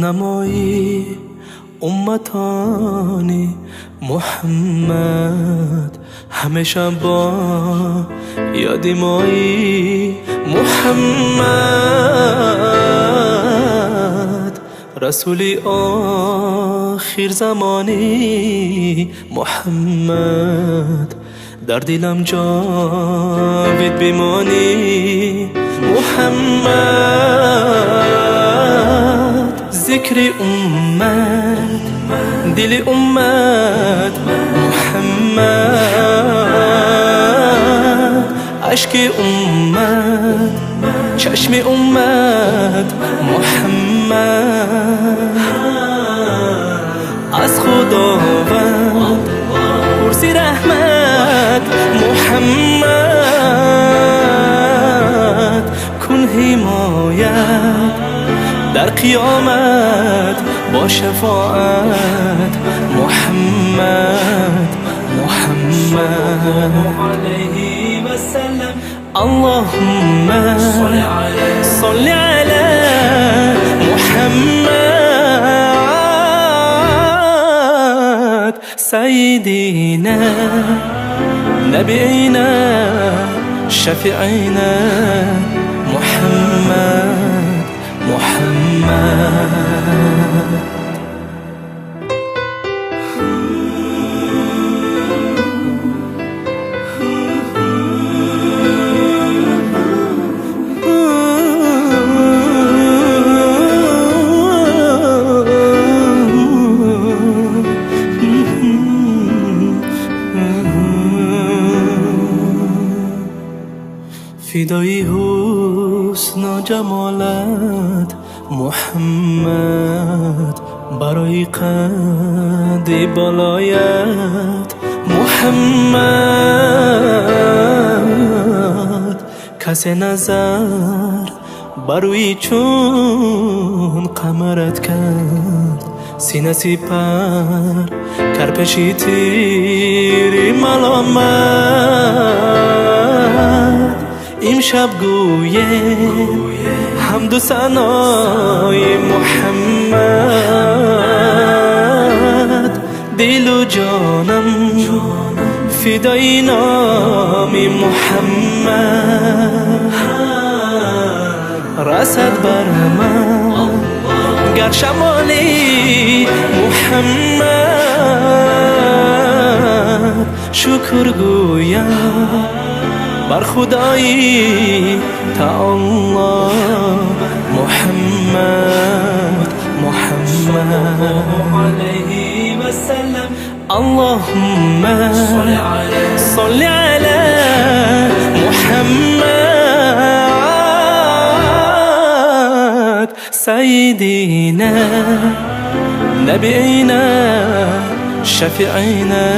راهنمایی امتانی محمد، همیشه با یادی مایی محمد، رسولی آخر زمانی محمد، در دلم جاوید بمانی محمد، ذکر امت دل امت محمد، عشق امت چشم امت محمد، از خداوند پرسی رحمت محمد، کن حمایت در قیامت با شفاعت محمد محمد علیه و سلم. اللهم صل على محمد سيدنا نبينا شفيعنا محمد محمد. فدای حسن و جمالت محمد، برای قد بالایت محمد، کسی نظر بروی چون قمرت کرد، سینه سپر کرپشی تیری ملامت، امشب گویم حمد و ثنای محمد، دل و جانم فدای نام محمد، رسد بر من گر شمالی محمد، شکر گویم بر خدایی تعالی محمد محمد علیه و سلم. اللهم صل على محمد سيدنا نبينا شفيعنا